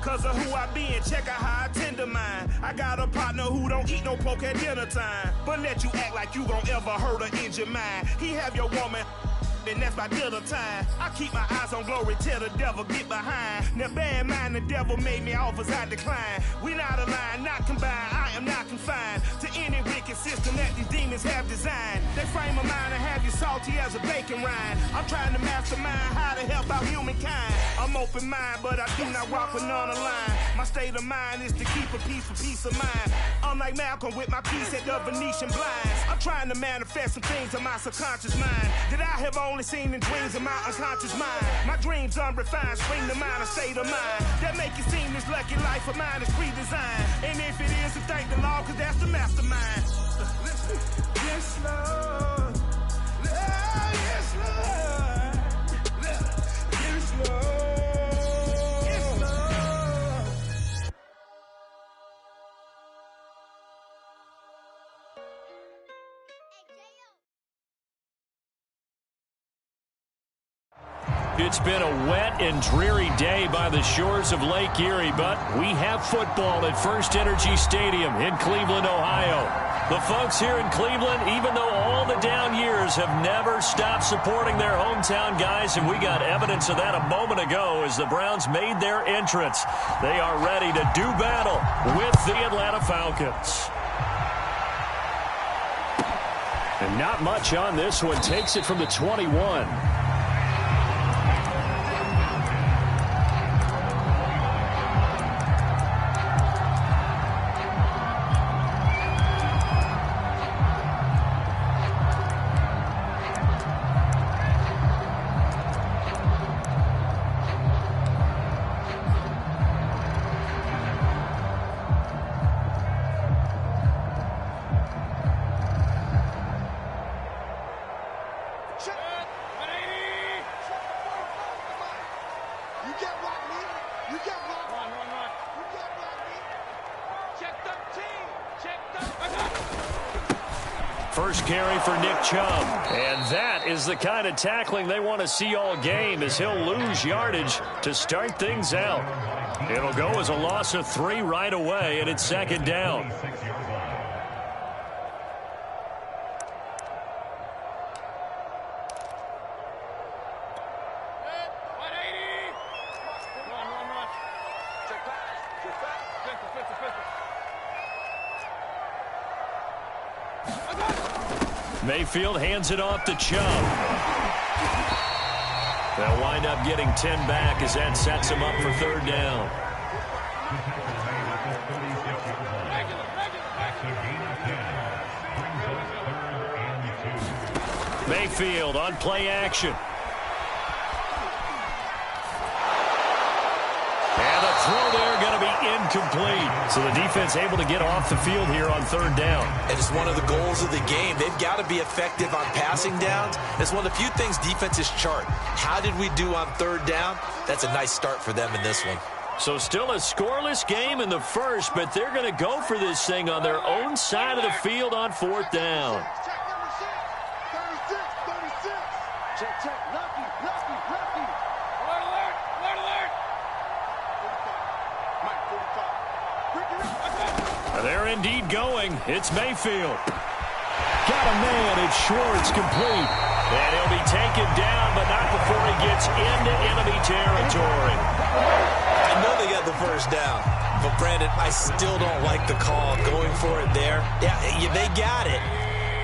Cause of who I been, check out how I tend to mine. I got a partner who don't eat no pork at dinner time, but let you act like you gon' ever hurt or injure mine. He have your woman, and that's my dinner time. I keep my eyes on glory till the devil get behind. Now bear in mind the devil made me offers I decline. We not aligned, not combined, I am not confined to any wicked system that these demons have designed. They frame a mind and have you salty as a bacon rind. I'm trying to mastermind how to help out humankind. I'm open mind, but I do not walk with none aligned. My state of mind is to keep a peace for peace of mind. Unlike Malcolm with my piece at the Venetian blinds. I'm trying to manifest some things in my subconscious mind that I have only seen in dreams in my unconscious mind. My dreams unrefined, spring to mind, a state of mind that make it seem this lucky life of mine is pre-designed. And if it is, then thank the Lord, cause that's the mastermind. Yes, Lord. Yes, Lord. Yes, Lord. It's been a wet and dreary day by the shores of Lake Erie, but we have football at First Energy Stadium in Cleveland, Ohio. The folks here in Cleveland, even though all the down years, have never stopped supporting their hometown guys, and we got evidence of that a moment ago as the Browns made their entrance. They are ready to do battle with the Atlanta Falcons. And not much on this one. Takes it from the 21. First carry for Nick Chubb. And that is the kind of tackling they want to see all game, as he'll lose yardage to start things out. It'll go as a loss of 3 right away, and it's second down. Mayfield hands it off to Chubb. They'll wind up getting 10 back as that sets him up for third down. Mayfield on play action. And the throw there going to be incomplete. So the defense able to get off the field here on third down. And it's one of the goals of the game. They've got to be effective on passing downs. It's one of the few things defenses chart. How did we do on third down? That's a nice start for them in this one. So still a scoreless game in the first, but they're going to go for this thing on their own side of the field on fourth down. They're indeed going. It's Mayfield. Got a man. It's Schwartz, complete. And he'll be taken down, but not before he gets into enemy territory. I know they got the first down, but Brandon, I still don't like the call going for it there. Yeah, they got it,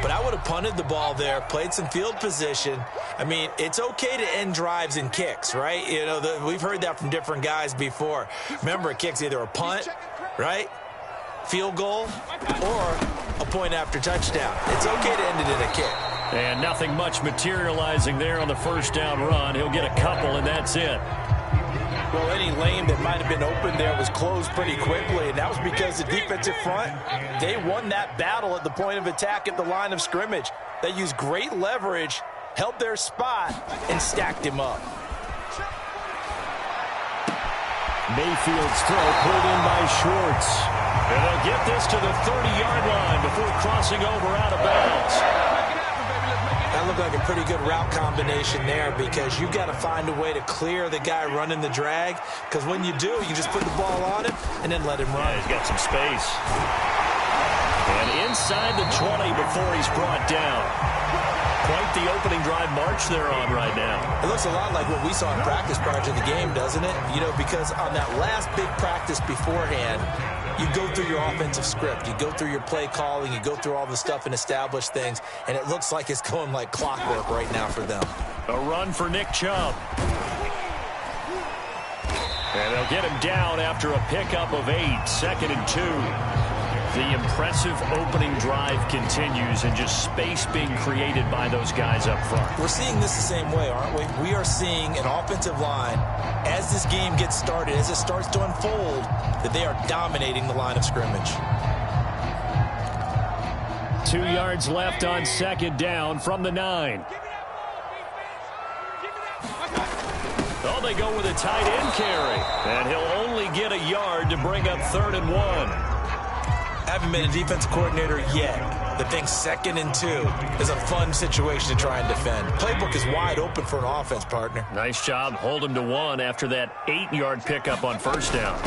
but I would have punted the ball there, played some field position. I mean, it's okay to end drives and kicks, right? You know, we've heard that from different guys before. Remember, a kick's either a punt, right? Field goal, or a point after touchdown. It's okay to end it in a kick. And nothing much materializing there on the first down run. He'll get a couple, and that's it. Well, any lane that might have been open there was closed pretty quickly, and that was because the defensive front, they won that battle at the point of attack at the line of scrimmage. They used great leverage, held their spot, and stacked him up. Mayfield's throw pulled in by Schwartz. And they'll get this to the 30-yard line before crossing over out of bounds. That looked like a pretty good route combination there because you got to find a way to clear the guy running the drag, because when you do, you just put the ball on him and then let him run. Yeah, he's got some space. And inside the 20 before he's brought down. Quite the opening drive march they're on right now. It looks a lot like what we saw in practice prior to the game, doesn't it? You know, because on that last big practice beforehand, you go through your offensive script. You go through your play calling. You go through all the stuff and establish things. And it looks like it's going like clockwork right now for them. A run for Nick Chubb. And they'll get him down after a pickup of 8, 2nd and 2. The impressive opening drive continues, and just space being created by those guys up front. We're seeing this the same way, aren't we? We are seeing an offensive line, as this game gets started, as it starts to unfold, that they are dominating the line of scrimmage. 2 yards left on 2nd down from the 9. Oh, they go with a tight end carry, and he'll only get a yard to bring up 3rd and 1. Haven't been a defensive coordinator yet that thinks 2nd and 2 is a fun situation to try and defend. Playbook is wide open for an offense, partner. Nice job. Hold him to 1 after that 8-yard pickup on 1st down.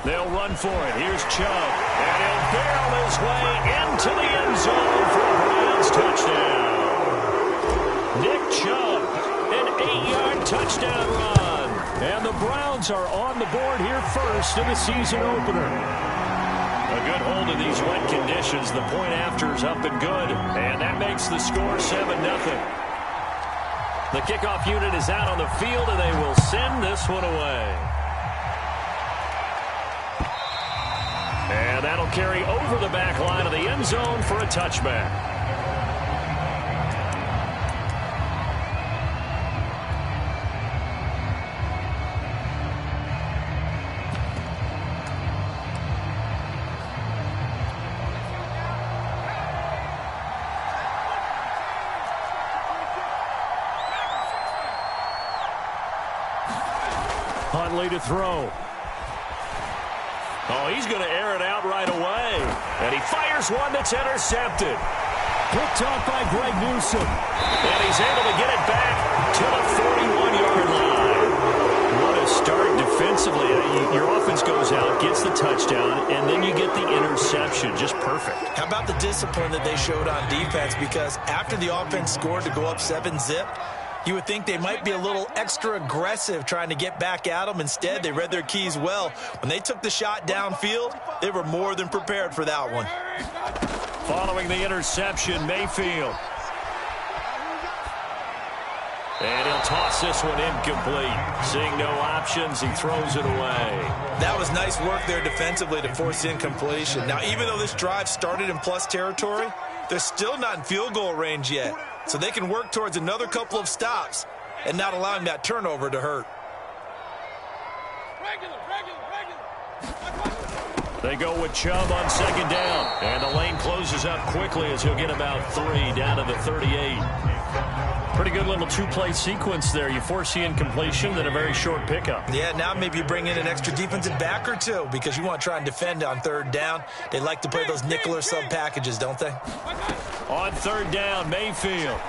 They'll run for it. Here's Chubb, and he'll barrel his way into the end zone for a Browns touchdown. Nick Chubb, an 8-yard touchdown run. And the Browns are on the board here first in the season opener. A good hold of these wet conditions. The point after is up and good, and that makes the score 7-0. The kickoff unit is out on the field, and they will send this one away. And that'll carry over the back line of the end zone for a touchback. Huntley to throw. Oh, he's going to air it out right away. And he fires one that's intercepted. Picked off by Greg Newsom. And he's able to get it back to the 41-yard line. What a start defensively. Your offense goes out, gets the touchdown, and then you get the interception. Just perfect. How about the discipline that they showed on defense? Because after the offense scored to go up 7-zip, you would think they might be a little extra aggressive trying to get back at them. Instead, they read their keys well. When they took the shot downfield, they were more than prepared for that one. Following the interception, Mayfield. And he'll toss this one incomplete. Seeing no options, he throws it away. That was nice work there defensively to force incompletion. Now, even though this drive started in plus territory, they're still not in field goal range yet. So they can work towards another couple of stops and not allowing that turnover to hurt. They go with Chubb on 2nd down. And the lane closes up quickly as he'll get about 3 down to the 38. Pretty good little 2-play sequence there. You force the incompletion, then a very short pickup. Yeah, now maybe you bring in an extra defensive back or two because you want to try and defend on 3rd down. They like to play those nickel or sub packages, don't they? On 3rd down, Mayfield.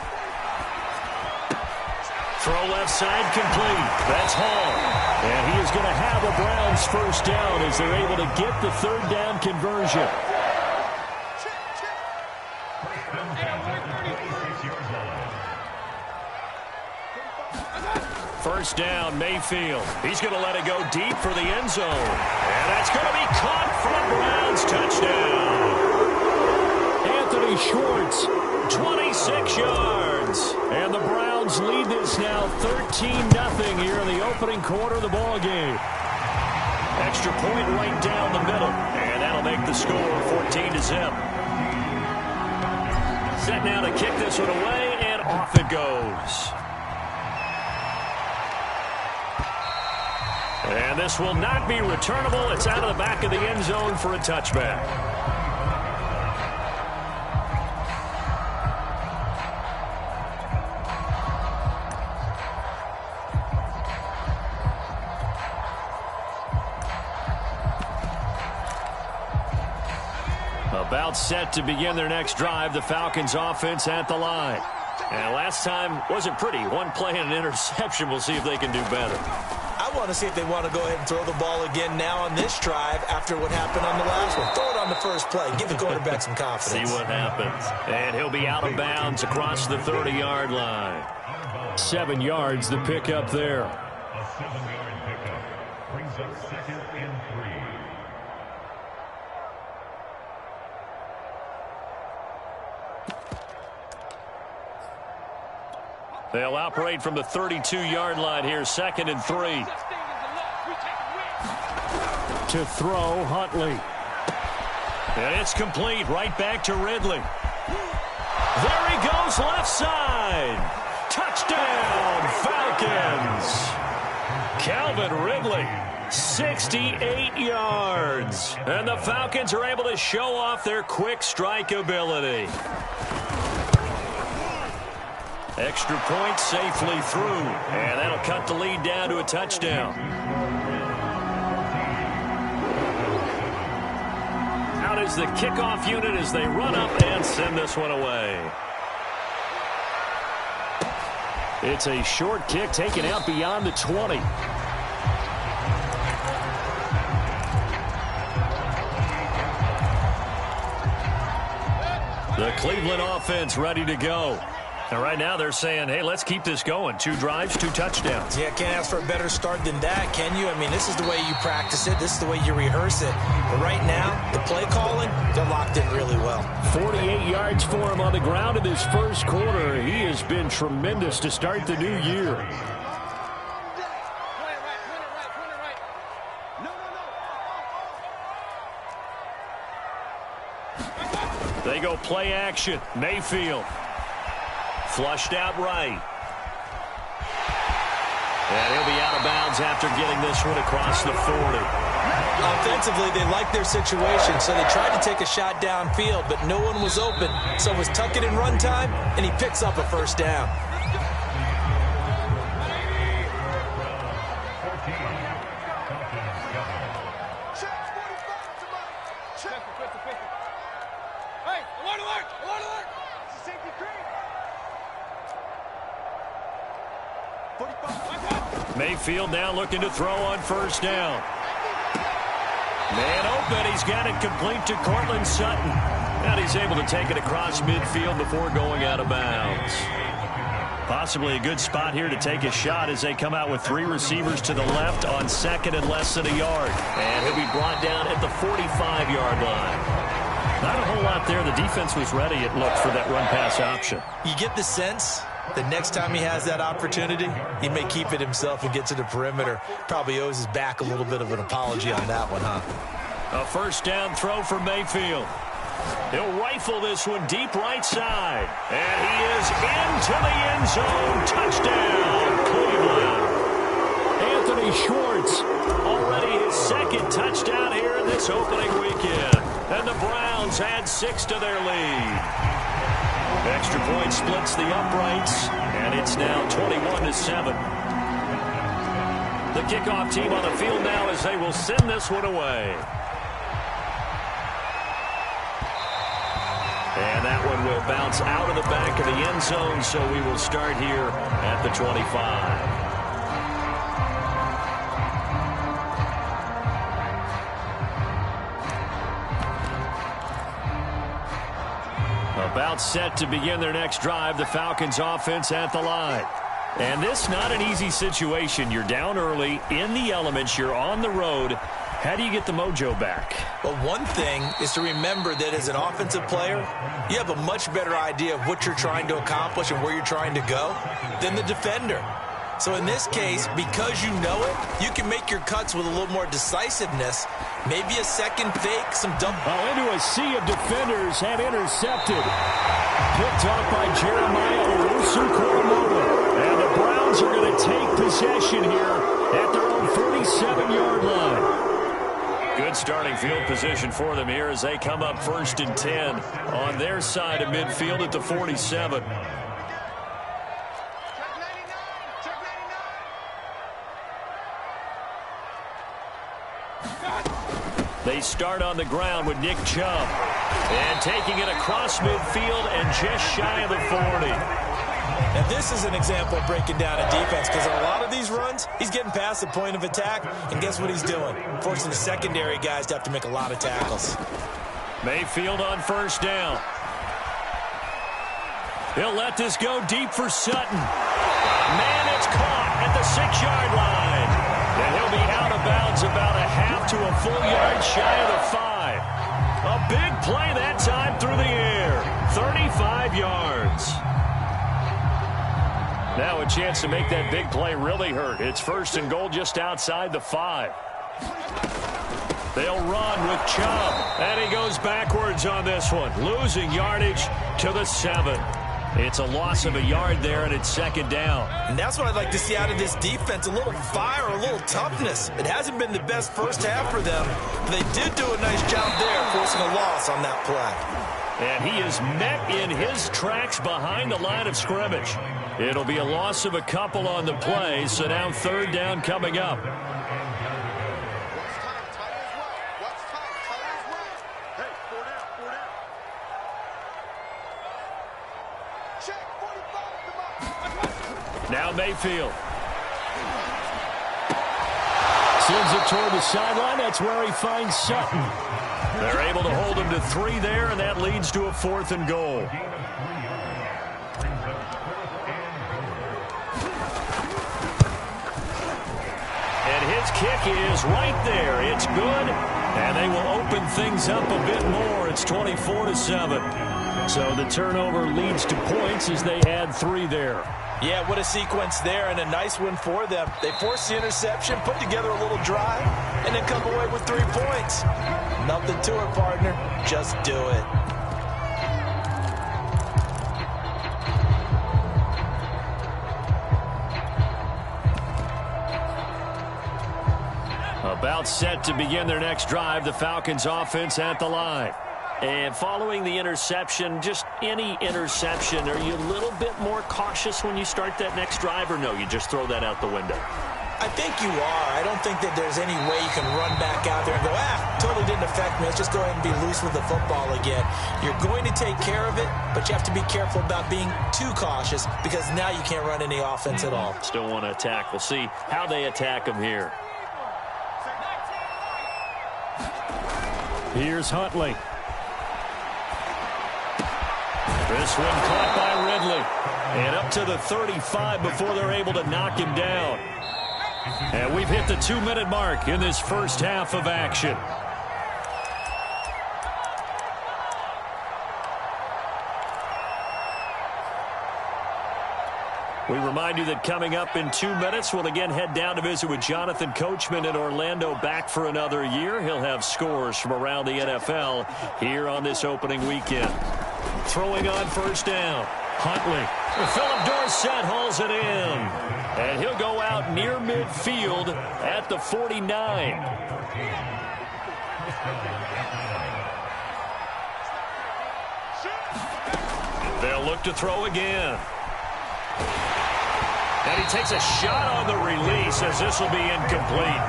Throw left side complete. That's Hall. And he is going to have a Browns 1st down as they're able to get the 3rd down conversion. First down, Mayfield. He's going to let it go deep for the end zone. And that's going to be caught for a Browns touchdown. Anthony Schwartz, 26 yards. And the Browns lead this now 13-0 here in the opening quarter of the ball game. Extra point right down the middle. And that'll make the score 14-0. Set now to kick this one away, and off it goes. And this will not be returnable. It's out of the back of the end zone for a touchback. About set to begin their next drive. The Falcons offense at the line. And last time wasn't pretty. One play and an interception. We'll see if they can do better. I want to see if they want to go ahead and throw the ball again now on this drive after what happened on the last one. Throw it on the first play. Give the quarterback some confidence. See what happens. And he'll be out of bounds across the 30-yard line. 7 yards the pickup there. A 7-yard pickup brings up 2nd and 3. They'll operate from the 32-yard line here, 2nd and 3. To throw, Huntley. And it's complete, right back to Ridley. There he goes, left side. Touchdown, Falcons. Calvin Ridley, 68 yards. And the Falcons are able to show off their quick strike ability. Extra point safely through. And that'll cut the lead down to a touchdown. Out is the kickoff unit as they run up and send this one away. It's a short kick taken out beyond the 20. The Cleveland offense ready to go. And right now they're saying, hey, let's keep this going. 2 drives, 2 touchdowns. Yeah, can't ask for a better start than that, can you? I mean, this is the way you practice it. This is the way you rehearse it. But right now, the play calling, they're locked in really well. 48 yards for him on the ground in this first quarter. He has been tremendous to start the new year. They go play action. Mayfield. Flushed out right. And he'll be out of bounds after getting this one across the 40. Offensively, they like their situation, so they tried to take a shot downfield, but no one was open. So it was tuck it in run time, and he picks up a first down. Mayfield now looking to throw on first down. Man open. He's got it complete to Cortland Sutton. And he's able to take it across midfield before going out of bounds. Possibly a good spot here to take a shot as they come out with 3 receivers to the left on 2nd and less than a yard. And he'll be brought down at the 45-yard line. Not a whole lot there. The defense was ready, it looked, for that run-pass option. You get the sense that next time he has that opportunity, he may keep it himself and get to the perimeter. Probably owes his back a little bit of an apology on that one, huh? A first down throw for Mayfield. He'll rifle this one deep right side. And he is into the end zone. Touchdown, Cleveland. Anthony Schwartz, already his 2nd touchdown here in this opening weekend. And the Browns add 6 to their lead. Extra point splits the uprights, and it's now 21-7. The kickoff team on the field now as they will send this one away. And that one will bounce out of the back of the end zone, so we will start here at the 25. About set to begin their next drive, the Falcons offense at the line. And this not an easy situation. You're down early, in the elements, you're on the road. How do you get the mojo back? Well, one thing is to remember that as an offensive player, you have a much better idea of what you're trying to accomplish and where you're trying to go than the defender. So in this case, because you know it, you can make your cuts with a little more decisiveness. Maybe a second fake, some dump. Well, into a sea of defenders and intercepted. Picked off by Jeremiah Owusu-Koramoah. And the Browns are going to take possession here at their own 47-yard line. Good starting field position for them here as they come up 1st and 10 on their side of midfield at the 47. They start on the ground with Nick Chubb. And taking it across midfield and just shy of the 40. And this is an example of breaking down a defense, because on a lot of these runs, he's getting past the point of attack, and guess what he's doing? Forcing the secondary guys to have to make a lot of tackles. Mayfield on first down. He'll let this go deep for Sutton. Man, it's caught at the 6-yard line. And he'll be out of bounds about a half to a full yard shy of the 5. A big play that time through the air. 35 yards. Now a chance to make that big play really hurt. It's first and goal just outside the 5. They'll run with Chubb. And he goes backwards on this one. Losing yardage to the 7. It's a loss of a yard there, and it's second down. And that's what I'd like to see out of this defense, a little fire, a little toughness. It hasn't been the best first half for them. They did do a nice job there, forcing a loss on that play. And he is met in his tracks behind the line of scrimmage. It'll be a loss of a couple on the play, so now third down coming up. Now Mayfield. Sends it toward the sideline. That's where he finds Sutton. They're able to hold him to 3 there, and that leads to a 4th and goal. And his kick is right there. It's good, and they will open things up a bit more. It's 24-7. So the turnover leads to points as they add 3 there. Yeah, what a sequence there, and a nice win for them. They forced the interception, put together a little drive, and then come away with 3 points. Nothing to it, partner. Just do it. About set to begin their next drive, the Falcons offense at the line. And following the interception, just any interception, are you a little bit more cautious when you start that next drive, or no, you just throw that out the window? I think you are. I don't think that there's any way you can run back out there and go, totally didn't affect me. Let's just go ahead and be loose with the football again. You're going to take care of it, but you have to be careful about being too cautious, because now you can't run any offense at all. Still want to attack. We'll see how they attack them here. Here's Huntley. This one caught by Ridley. And up to the 35 before they're able to knock him down. And we've hit the 2-minute mark in this first half of action. We remind you that coming up in 2 minutes, we'll again head down to visit with Jonathan Coachman in Orlando, back for another year. He'll have scores from around the NFL here on this opening weekend. Throwing on first down, Huntley. Philip Dorsett hauls it in. And he'll go out near midfield at the 49. They'll look to throw again. And he takes a shot on the release, as this will be incomplete.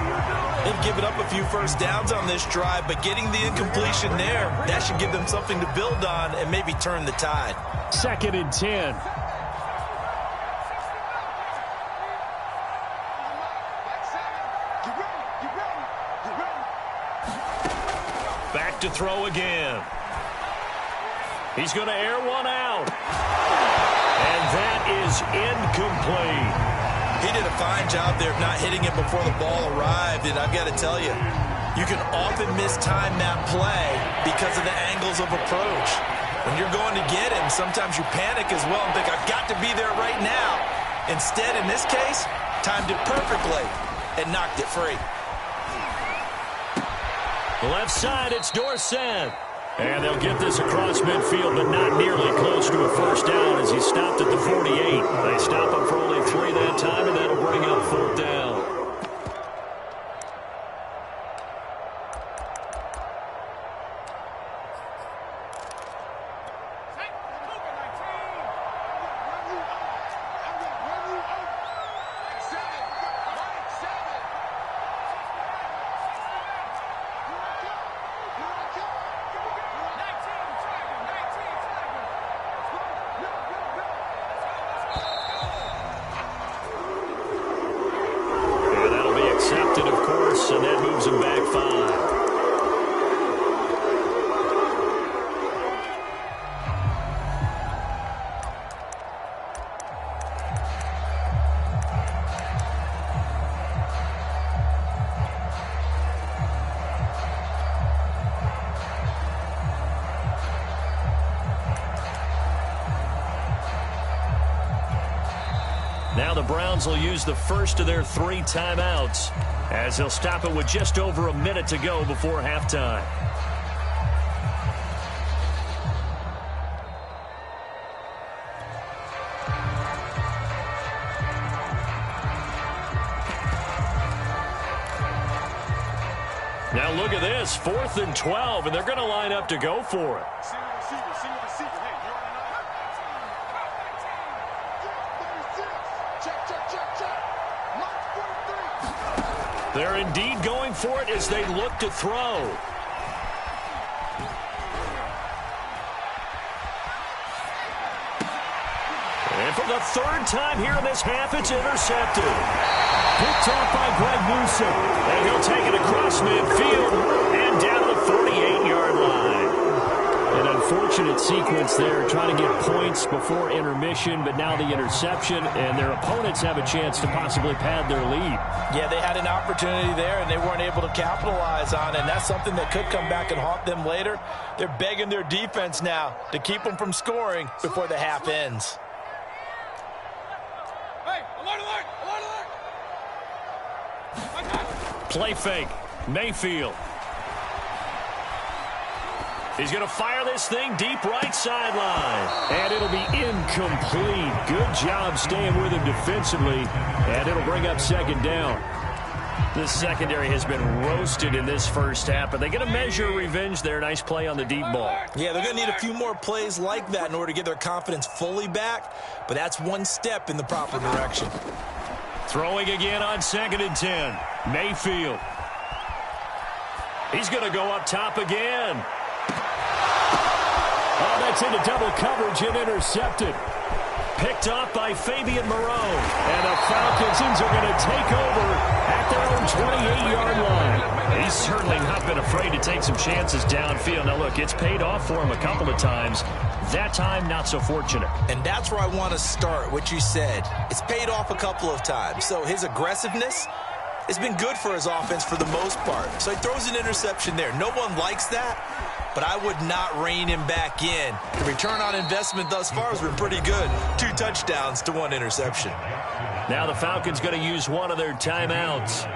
They've given up a few first downs on this drive, but getting the incompletion there, that should give them something to build on and maybe turn the tide. 2nd and 10. Back to throw again. He's going to air one out. And that is incomplete. He did a fine job there of not hitting it before the ball arrived, and I've got to tell you, you can often mistime that play because of the angles of approach. When you're going to get him, sometimes you panic as well and think, I've got to be there right now. Instead, in this case, timed it perfectly and knocked it free. Left side, it's Dorsett. And they'll get this across midfield, but not nearly close to a first down as he stopped at the 48. They stop him for only 3 that time, and that'll bring up 4th down. the Browns will use the first of their 3 timeouts as they'll stop it with just over a minute to go before halftime. Now look at this, 4th and 12, and they're going to line up to go for it. They're indeed going for it as they look to throw. And for the 3rd time here in this half, it's intercepted. Picked off by Greg Newsom. And he'll take it across midfield and down the 48-yard line. An unfortunate sequence there, trying to get points before intermission, but now the interception, and their opponents have a chance to possibly pad their lead. Yeah, they had an opportunity there, and they weren't able to capitalize on it, and that's something that could come back and haunt them later. They're begging their defense now to keep them from scoring before the half ends. Play fake. Mayfield. He's going to fire this thing deep right sideline. And it'll be incomplete. Good job staying with him defensively. And it'll bring up 2nd down. This secondary has been roasted in this first half, but they're going to measure revenge there. Nice play on the deep ball. Yeah, they're going to need a few more plays like that in order to get their confidence fully back. But that's one step in the proper direction. Throwing again on 2nd and 10. Mayfield. He's going to go up top again. Oh, that's into double coverage and intercepted. Picked off by Fabian Moreau. And the Falcons are going to take over at their own 28-yard line. He's certainly not been afraid to take some chances downfield. Now, look, it's paid off for him a couple of times. That time, not so fortunate. And that's where I want to start, what you said. It's paid off a couple of times. So his aggressiveness has been good for his offense for the most part. So he throws an interception there. No one likes that, but I would not rein him back in. The return on investment thus far has been pretty good. 2 touchdowns to 1 interception. Now the Falcons going to use one of their timeouts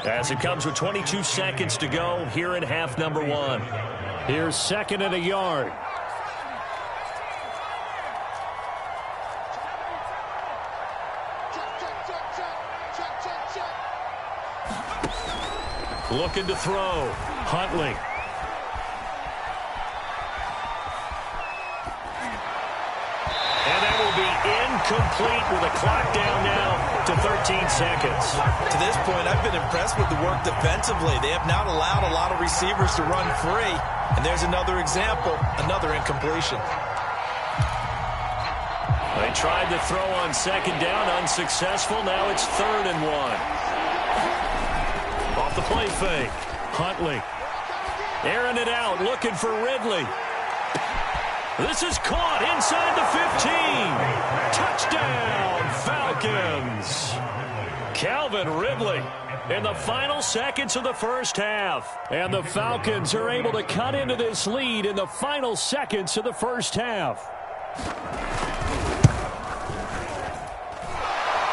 as it comes with 22 seconds to go here in half number 1. Here's 2nd and a yard. Looking to throw. Huntley. And that will be incomplete with a clock down now to 13 seconds. To this point, I've been impressed with the work defensively. They have not allowed a lot of receivers to run free. And there's another example, another incompletion. They tried to throw on 2nd down, unsuccessful. Now it's 3rd and 1. Off the play fake. Huntley. Airing it out, looking for Ridley. This is caught inside the 15. Touchdown, Falcons. Calvin Ridley in the final seconds of the first half. And the Falcons are able to cut into this lead in the final seconds of the first half.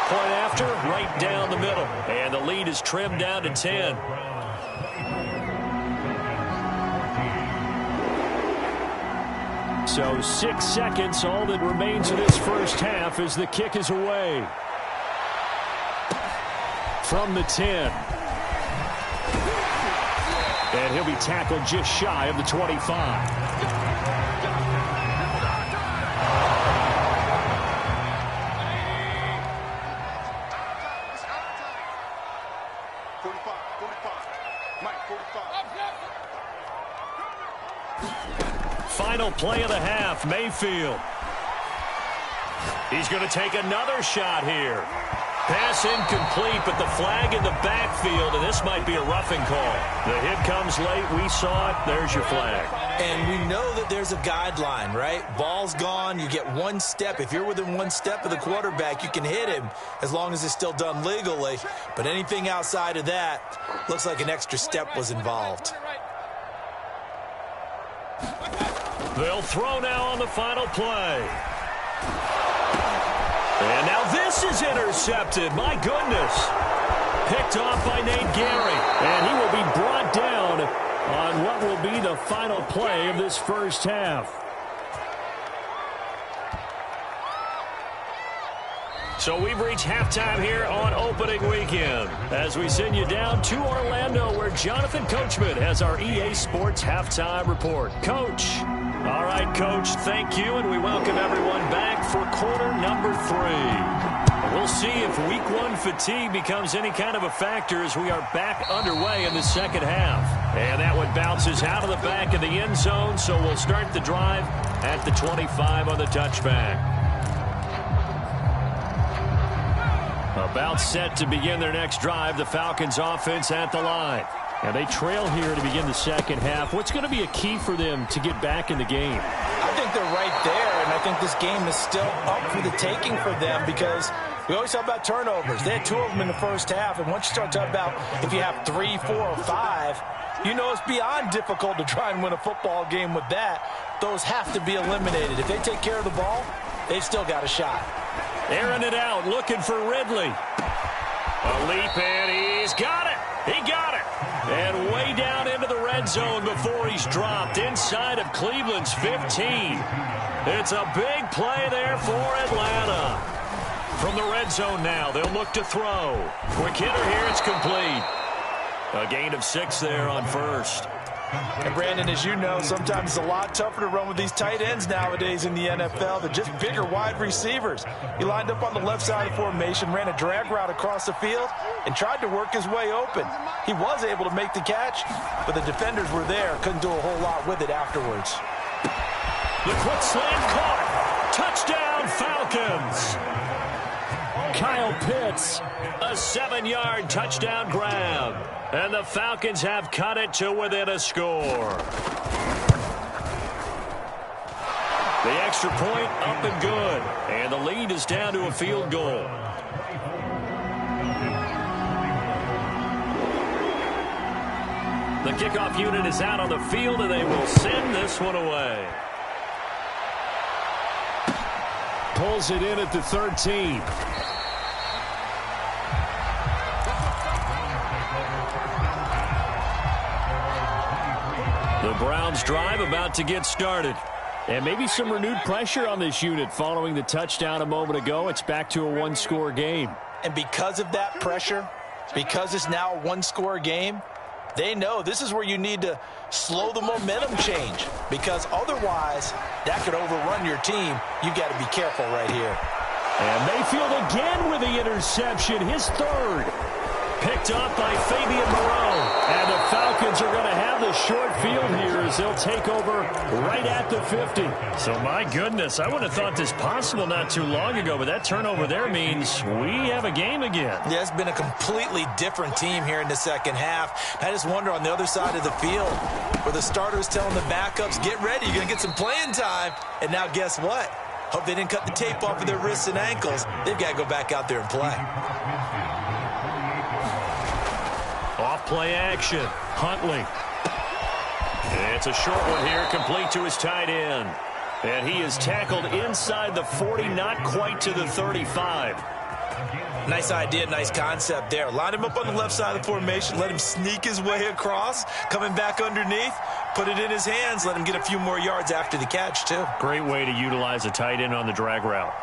Point after, right down the middle. And the lead is trimmed down to 10. So 6 seconds, all that remains of this first half as the kick is away. From the 10. And he'll be tackled just shy of the 25. Final play of the half, Mayfield. He's going to take another shot here. Pass incomplete, but the flag in the backfield, and this might be a roughing call. The hit comes late. We saw it. There's your flag. And we know that there's a guideline, right? Ball's gone. You get 1 step. If you're within 1 step of the quarterback, you can hit him as long as it's still done legally. But anything outside of that looks like an extra step was involved. They'll throw now on the final play. And now this is intercepted. My goodness. Picked off by Nate Gary. And he will be brought down on what will be the final play of this first half. So we've reached halftime here on opening weekend as we send you down to Orlando where Jonathan Coachman has our EA Sports halftime report. Coach. All right, Coach, thank you, and we welcome everyone back for quarter number 3. We'll see if week 1 fatigue becomes any kind of a factor as we are back underway in the second half. And that one bounces out of the back of the end zone, so we'll start the drive at the 25 on the touchback. About set to begin their next drive, the Falcons offense at the line. And they trail here to begin the second half. What's going to be a key for them to get back in the game? I think they're right there, and I think this game is still up for the taking for them because we always talk about turnovers. They had 2 of them in the first half, and once you start talking about if you have 3, 4, or 5, you know it's beyond difficult to try and win a football game with that. Those have to be eliminated. If they take care of the ball, they've still got a shot. Airing it out, looking for Ridley. A leap, and he's got it. He got it. And way down into the red zone before he's dropped inside of Cleveland's 15. It's a big play there for Atlanta. From the red zone now, they'll look to throw. Quick hitter here, it's complete. A gain of 6 there on first. And Brandon, as you know, sometimes it's a lot tougher to run with these tight ends nowadays in the NFL. They're just bigger wide receivers. He lined up on the left side of the formation, ran a drag route across the field, and tried to work his way open. He was able to make the catch, but the defenders were there. Couldn't do a whole lot with it afterwards. The quick slant caught. Touchdown, Falcons. Kyle Pitts, a 7-yard touchdown grab. And the Falcons have cut it to within a score. The extra point up and good. And the lead is down to a field goal. The kickoff unit is out on the field, and they will send this one away. Pulls it in at the 13. The Browns drive about to get started. And maybe some renewed pressure on this unit following the touchdown a moment ago. It's back to a 1-score game. And because of that pressure, because it's now a 1-score game, they know this is where you need to slow the momentum change. Because otherwise, that could overrun your team. You've got to be careful right here. And Mayfield again with the interception, his 3rd. Picked off by Fabian Moreau. And the Falcons are going to have the short field here as they'll take over right at the 50. So, my goodness, I would have thought this possible not too long ago, but that turnover there means we have a game again. Yeah, it's been a completely different team here in the second half. I just wonder on the other side of the field where the starters telling the backups, get ready, you're going to get some playing time. And now guess what? Hope they didn't cut the tape off of their wrists and ankles. They've got to go back out there and play. Off play action. Huntley. It's a short one here, complete to his tight end. And he is tackled inside the 40, not quite to the 35. Nice idea, nice concept there. Line him up on the left side of the formation, let him sneak his way across, coming back underneath, put it in his hands, let him get a few more yards after the catch, too. Great way to utilize a tight end on the drag route.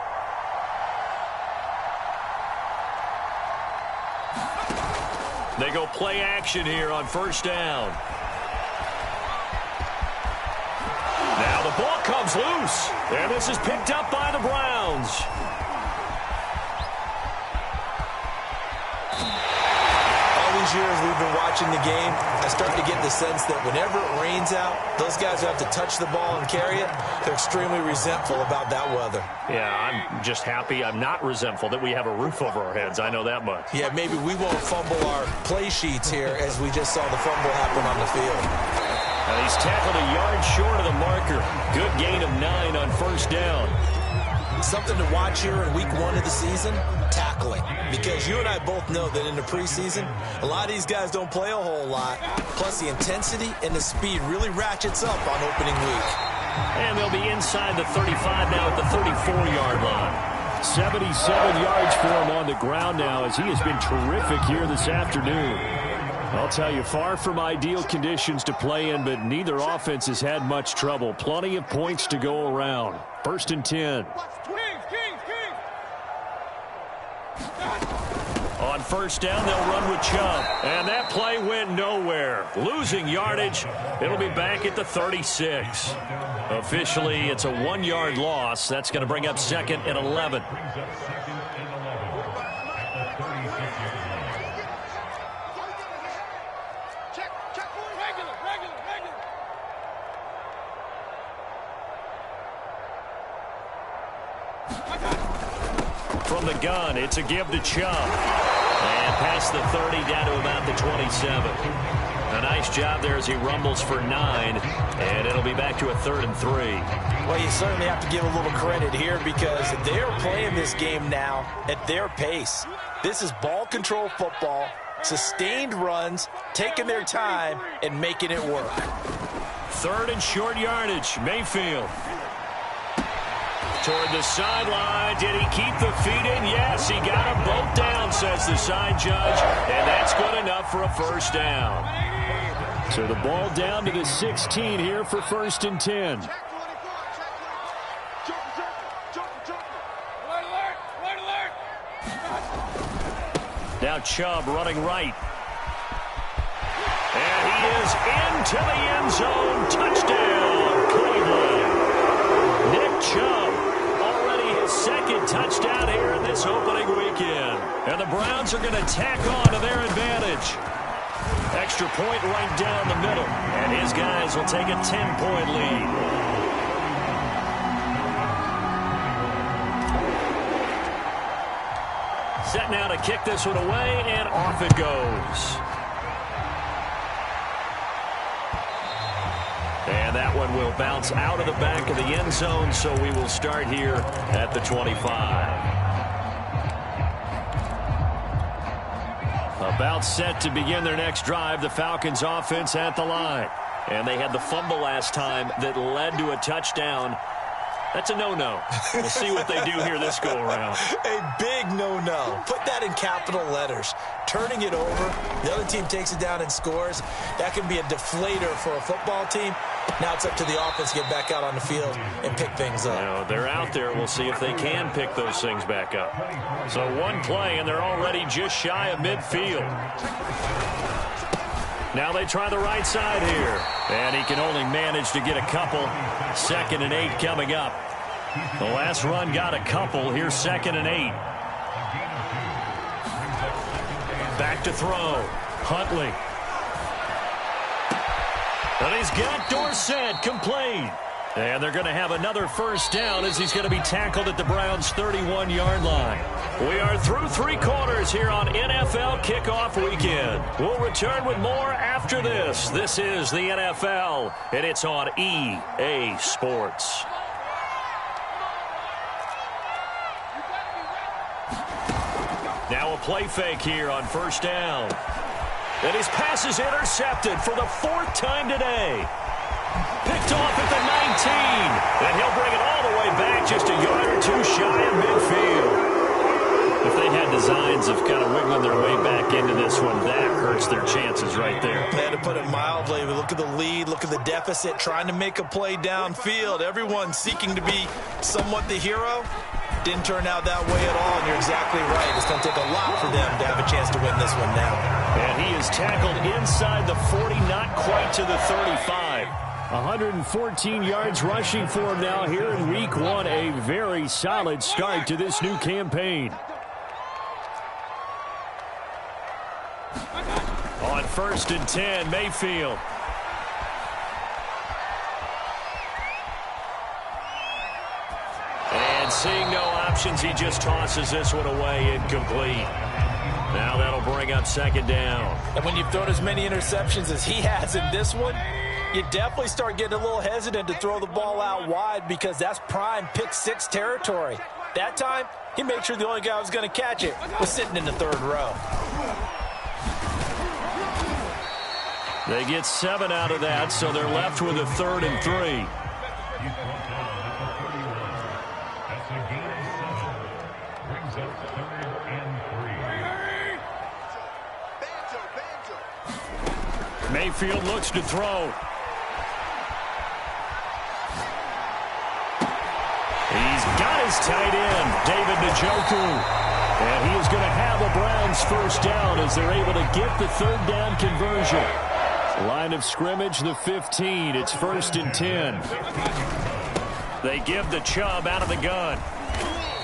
They go play action here on first down. Now the ball comes loose, and this is picked up by the Browns. All these years we've been watching the game, I start to get the sense that whenever it rains out, those guys who have to touch the ball and carry it, they're extremely resentful about that weather. Yeah, I'm just happy I'm not resentful that we have a roof over our heads. I know that much. Yeah, maybe we won't fumble our play sheets here as we just saw the fumble happen on the field. And he's tackled a yard short of the marker. Good gain of 9 on first down. Something to watch here in week 1 of the season, tackling. Because you and I both know that in the preseason, a lot of these guys don't play a whole lot. Plus the intensity and the speed really ratchets up on opening week. And they'll be inside the 35 now at the 34-yard line. 77 yards for him on the ground now, as he has been terrific here this afternoon. I'll tell you, far from ideal conditions to play in, but neither offense has had much trouble. Plenty of points to go around. 1st and 10. On 1st down, they'll run with Chubb. And that play went nowhere. Losing yardage. It'll be back at the 36. Officially, it's a 1-yard loss. That's going to bring up 2nd and 11. From the gun, it's a give to Chubb. And past the 30, down to about the 27. A nice job there as he rumbles for 9. And it'll be back to a 3rd and 3. Well, you certainly have to give a little credit here because they're playing this game now at their pace. This is ball control football, sustained runs, taking their time, and making it work. 3rd and short yardage. Mayfield. Toward the sideline. Did he keep the feet in? Yes, he got them both down, says the side judge. And that's good enough for a 1st down. So the ball down to the 16 here for 1st and 10. Now Chubb running right. And he is into the end zone. Touchdown, Cleveland. Nick Chubb. 2nd touchdown here in this opening weekend. And the Browns are going to tack on to their advantage. Extra point right down the middle. And his guys will take a 10-point lead. Set now to kick this one away, and off it goes. And that one will bounce out of the back of the end zone, so we will start here at the 25. About set to begin their next drive, the Falcons offense at the line. And they had the fumble last time that led to a touchdown. That's a no-no. We'll see what they do here this go-around. A big no-no. Put that in capital letters. Turning it over, the other team takes it down and scores. That can be a deflator for a football team. Now it's up to the offense to get back out on the field and pick things up. Now, they're out there. We'll see if they can pick those things back up. So one play, and they're already just shy of midfield. Now they try the right side here. And he can only manage to get a couple. 2nd and 8 coming up. The last run got a couple. Here's 2nd and 8. Back to throw. Huntley. And he's got Dorsett complete. And they're going to have another 1st down as he's going to be tackled at the Browns' 31-yard line. We are through 3 quarters here on NFL Kickoff Weekend. We'll return with more after this. This is the NFL, and it's on EA Sports. Now a play fake here on 1st down. And his pass is intercepted for the 4th time today. Picked off at the 19. And he'll bring it all the way back just a yard or 2 shy of midfield. If they had designs of kind of wiggling their way back into this one, that hurts their chances right there. They had to put it mildly. Look at the lead, look at the deficit, trying to make a play downfield. Everyone seeking to be somewhat the hero. Didn't turn out that way at all, and you're exactly right. It's going to take a lot for them to have a chance to win this one now. And he is tackled inside the 40, not quite to the 35. 114 yards rushing for him now here in Week 1. A very solid start to this new campaign. On 1st and 10, Mayfield. And seeing no options, he just tosses this one away incomplete. Now that'll bring up 2nd down. And when you've thrown as many interceptions as he has in this one, you definitely start getting a little hesitant to throw the ball out wide because that's prime pick-6 territory. That time, he made sure the only guy who was going to catch it was sitting in the 3rd row. They get 7 out of that, so they're left with a 3rd and 3. Mayfield looks to throw. He's got his tight end, David Njoku. And he is going to have a Browns first down as they're able to get the third down conversion. Line of scrimmage, the 15. It's 1st and 10. They give the Chubb out of the gun.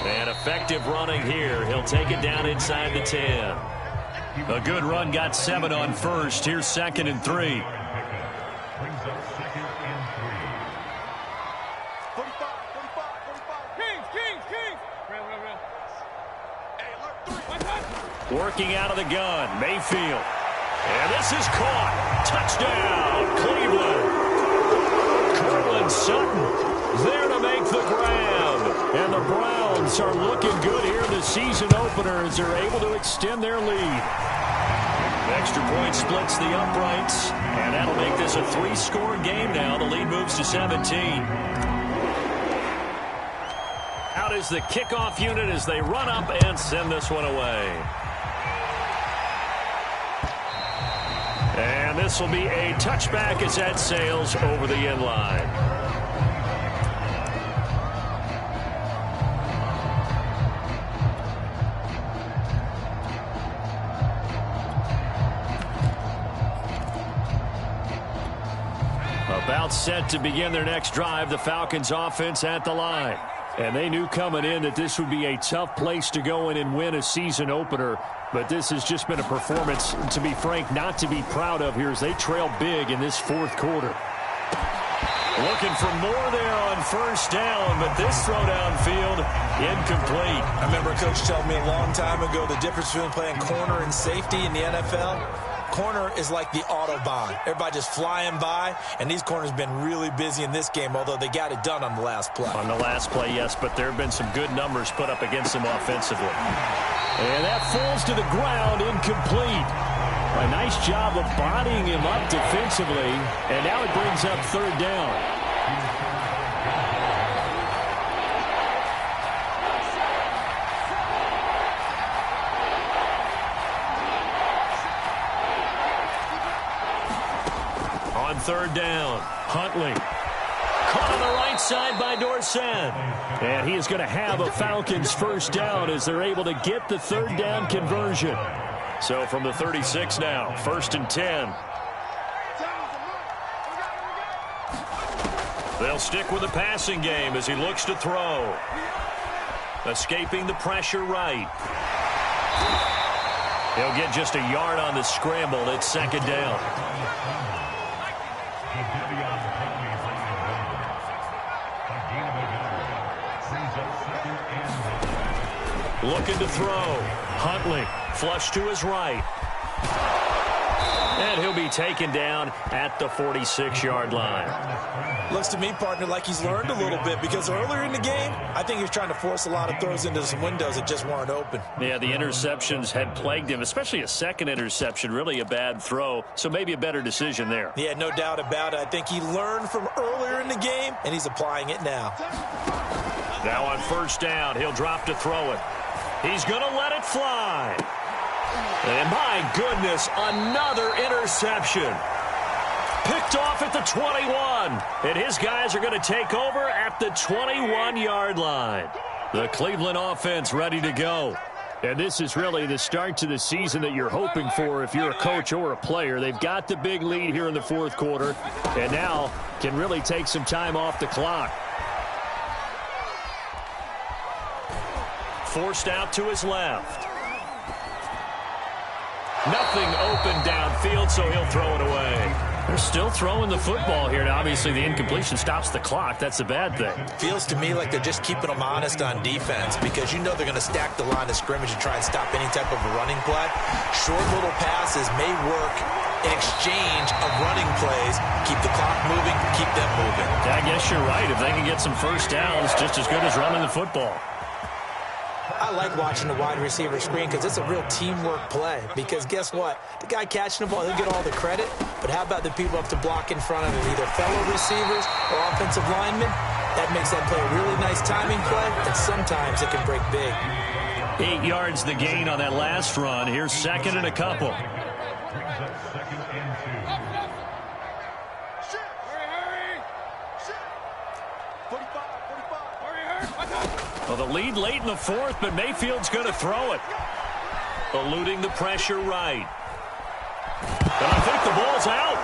And effective running here. He'll take it down inside the 10. A good run, got 7 on first. Here's 2nd and 3. Brings up 2nd and 3. 45. Kings. Working out of the gun, Mayfield. And this is caught. Touchdown, Cleveland. Cortland Sutton there to make the grab. And the Browns are looking good here in the season opener as they're able to extend their lead. Extra point splits the uprights, and that'll make this a 3-score game now. The lead moves to 17. Out is the kickoff unit as they run up and send this one away. And this will be a touchback as that sails over the end line. About set to begin their next drive, the Falcons offense at the line. And they knew coming in that this would be a tough place to go in and win a season opener. But this has just been a performance, to be frank, not to be proud of here as they trail big in this 4th quarter. Looking for more there on first down, but this throw downfield incomplete. I remember a coach told me a long time ago the difference between playing corner and safety in the NFL. Corner is like the Autobahn. Everybody just flying by, and these corners have been really busy in this game, although they got it done on the last play. On the last play, yes, but there have been some good numbers put up against them offensively. And that falls to the ground, incomplete. A nice job of bodying him up defensively, and now it brings up 3rd down. On 3rd down, Huntley. Caught on the right side by Dorsett. And he is going to have a Falcons first down as they're able to get the 3rd down conversion. So from the 36 now, 1st and 10. They'll stick with the passing game as he looks to throw. Escaping the pressure right. He'll get just a yard on the scramble. It's 2nd down. Looking to throw. Huntley, flush to his right. And he'll be taken down at the 46-yard line. Looks to me, partner, like he's learned a little bit because earlier in the game, I think he was trying to force a lot of throws into some windows that just weren't open. Yeah, the interceptions had plagued him, especially a second interception, really a bad throw. So maybe a better decision there. Yeah, no doubt about it. I think he learned from earlier in the game, and he's applying it now. Now on first down, he'll drop to throw it. He's going to let it fly. And my goodness, another interception. Picked off at the 21. And his guys are going to take over at the 21-yard line. The Cleveland offense ready to go. And this is really the start to the season that you're hoping for if you're a coach or a player. They've got the big lead here in the 4th quarter. And now can really take some time off the clock. Forced out to his left. Nothing open downfield, so he'll throw it away. They're still throwing the football here. Now, obviously, the incompletion stops the clock. That's a bad thing. Feels to me like they're just keeping them honest on defense because you know they're going to stack the line of scrimmage and try and stop any type of a running play. Short little passes may work in exchange of running plays. Keep the clock moving, keep them moving. I guess you're right. If they can get some first downs, just as good as running the football. I like watching the wide receiver screen because it's a real teamwork play. Because guess what? The guy catching the ball, he'll get all the credit. But how about the people up to block in front of him, either fellow receivers or offensive linemen? That makes that play a really nice timing play, and sometimes it can break big. 8 yards the gain on that last run. Here's 2nd and a couple. Brings up 2nd and 2. Well, the lead late in the fourth, but Mayfield's going to throw it. Eluding the pressure right. And I think the ball's out.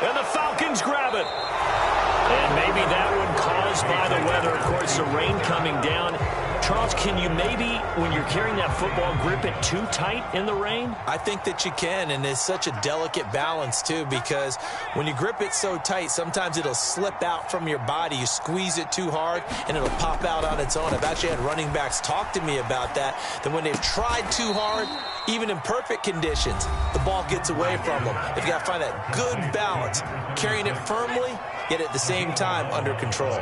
And the Falcons grab it. And maybe that one caused by the weather. Of course, the rain coming down. Charles, can you maybe, when you're carrying that football, grip it too tight in the rain? I think that you can, and it's such a delicate balance, too, because when you grip it so tight, sometimes it'll slip out from your body. You squeeze it too hard, and it'll pop out on its own. I've actually had running backs talk to me about that when they've tried too hard, even in perfect conditions, the ball gets away from them. They've got to find that good balance, carrying it firmly, yet at the same time under control.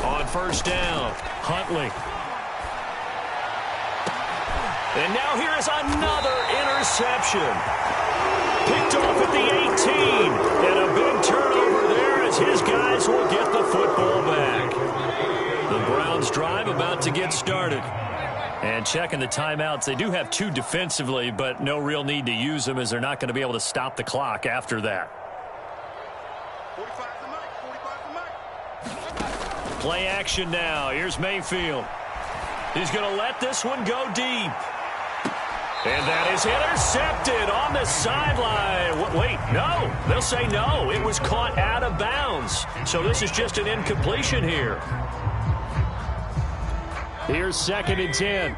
On first down, Huntley. And now here is another interception. Picked off at the 18. And a big turnover there as his guys will get the football back. The Browns drive about to get started. And checking the timeouts, they do have 2 defensively, but no real need to use them as they're not going to be able to stop the clock after that. Play action now. Here's Mayfield. He's going to let this one go deep. And that is intercepted on the sideline. Wait, no. They'll say no. It was caught out of bounds. So this is just an incompletion here. Here's 2nd and 10.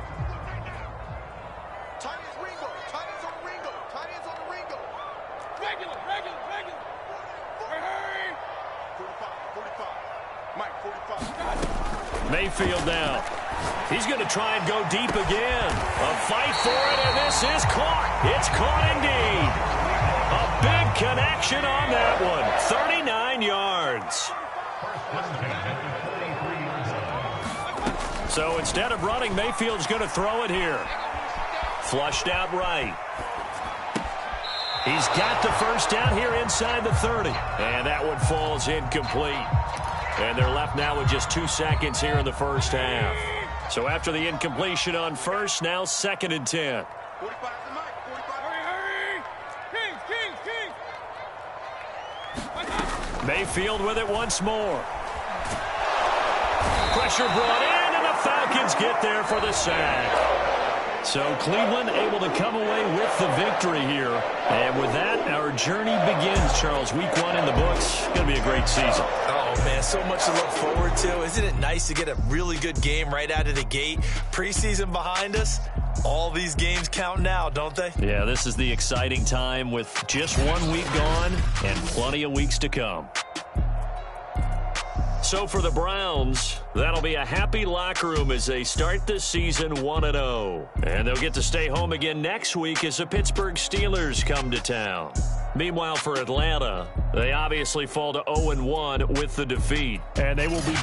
Mayfield now. He's going to try and go deep again. A fight for it, and this is caught. It's caught indeed. A big connection on that one. 39 yards. So instead of running, Mayfield's going to throw it here. Flushed out right. He's got the first down here inside the 30. And that one falls incomplete. And they're left now with just 2 seconds here in the first half. So after the incompletion on first, now 2nd and 10. Mayfield with it once more. Pressure brought in, and the Falcons get there for the sack. So Cleveland able to come away with the victory here. And with that, our journey begins, Charles. Week 1 in the books. It's going to be a great season. Oh, man, so much to look forward to. Isn't it nice to get a really good game right out of the gate? Preseason behind us. All these games count now, don't they? Yeah, this is the exciting time with just 1 week gone and plenty of weeks to come. So for the Browns, that'll be a happy locker room as they start the season 1-0. And they'll get to stay home again next week as the Pittsburgh Steelers come to town. Meanwhile, for Atlanta, they obviously fall to 0-1 with the defeat. And they will be